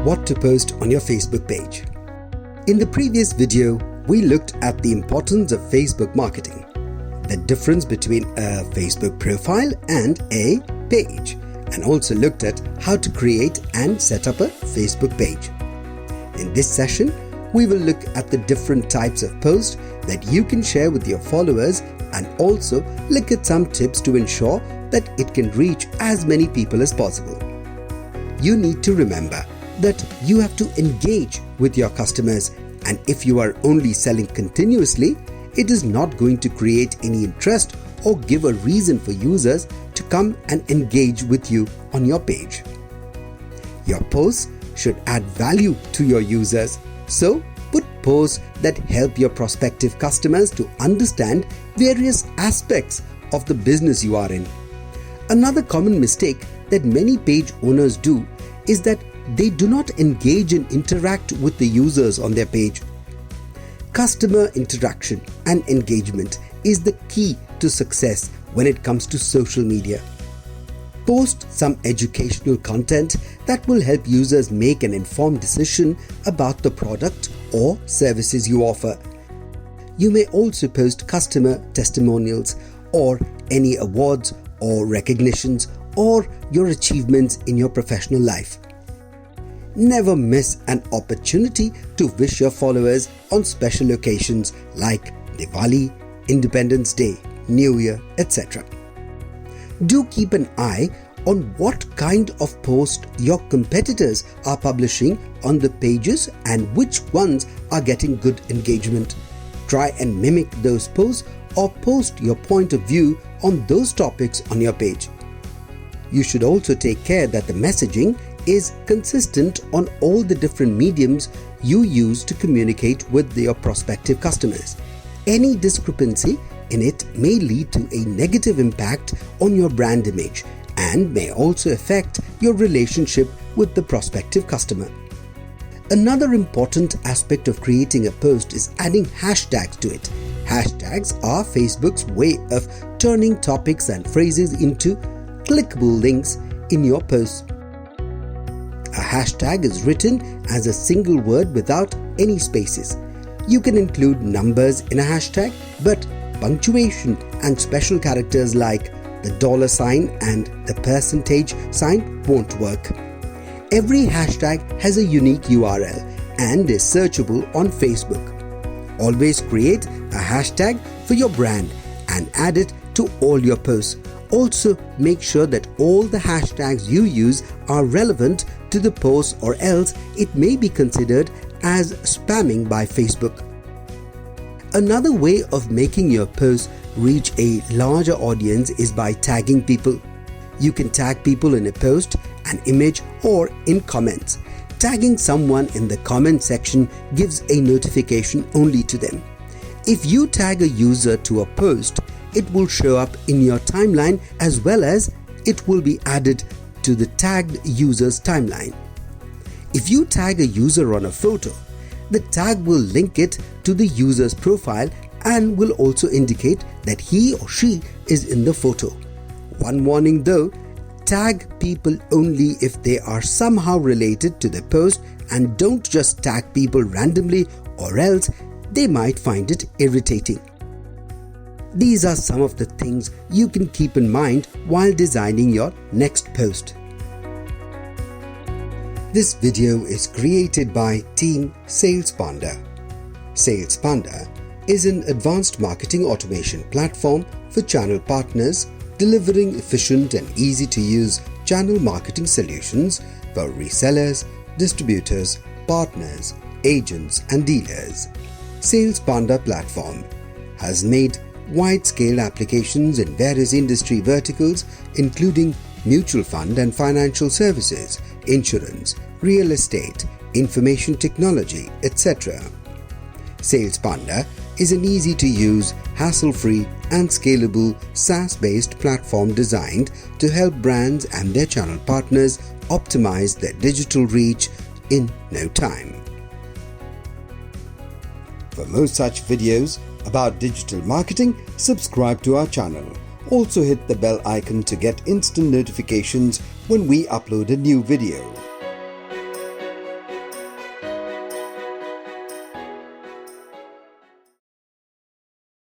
what to post on your Facebook page. In the previous video, we looked at the importance of Facebook marketing, the difference between a Facebook profile and a page, and also looked at how to create and set up a Facebook page. In this session, we will look at the different types of posts that you can share with your followers and also look at some tips to ensure that it can reach as many people as possible. You need to remember that you have to engage with your customers, and if you are only selling continuously, it is not going to create any interest or give a reason for users to come and engage with you on your page. Your posts should add value to your users, so put posts that help your prospective customers to understand various aspects of the business you are in. Another common mistake that many page owners do is that they do not engage and interact with the users on their page. Customer interaction and engagement is the key to success when it comes to social media. Post some educational content that will help users make an informed decision about the product or services you offer. You may also post customer testimonials or any awards or recognitions or your achievements in your professional life. Never miss an opportunity to wish your followers on special occasions like Diwali, Independence Day, New Year, etc. Do keep an eye on what kind of post your competitors are publishing on the pages and which ones are getting good engagement. Try and mimic those posts or post your point of view on those topics on your page. You should also take care that the messaging is consistent on all the different mediums you use to communicate with your prospective customers. Any discrepancy in it may lead to a negative impact on your brand image and may also affect your relationship with the prospective customer. Another important aspect of creating a post is adding hashtags to it. Hashtags are Facebook's way of turning topics and phrases into clickable links in your posts. A hashtag is written as a single word without any spaces. You can include numbers in a hashtag, but punctuation and special characters like the $ and the percentage sign won't work. Every hashtag has a unique URL and is searchable on Facebook. Always create a hashtag for your brand and add it to all your posts. Also, make sure that all the hashtags you use are relevant to the post, or else it may be considered as spamming by Facebook. Another way of making your post reach a larger audience is by tagging people. You can tag people in a post, an image, or in comments. Tagging someone in the comment section gives a notification only to them. If you tag a user to a post, it will show up in your timeline as well as it will be added to the tagged user's timeline. If you tag a user on a photo, the tag will link it to the user's profile and will also indicate that he or she is in the photo. One warning though, tag people only if they are somehow related to the post, and don't just tag people randomly, or else they might find it irritating. These are some of the things you can keep in mind while designing your next post. This video is created by Team SalesPanda. SalesPanda is an advanced marketing automation platform for channel partners, delivering efficient and easy-to-use channel marketing solutions for resellers, distributors, partners, agents, and dealers. SalesPanda platform has made wide-scale applications in various industry verticals, including mutual fund and financial services, insurance, real estate, information technology, etc. SalesPanda is an easy-to-use, hassle-free and scalable SaaS-based platform designed to help brands and their channel partners optimize their digital reach in no time. For more such videos about digital marketing, subscribe to our channel. Also hit the bell icon to get instant notifications when we upload a new video.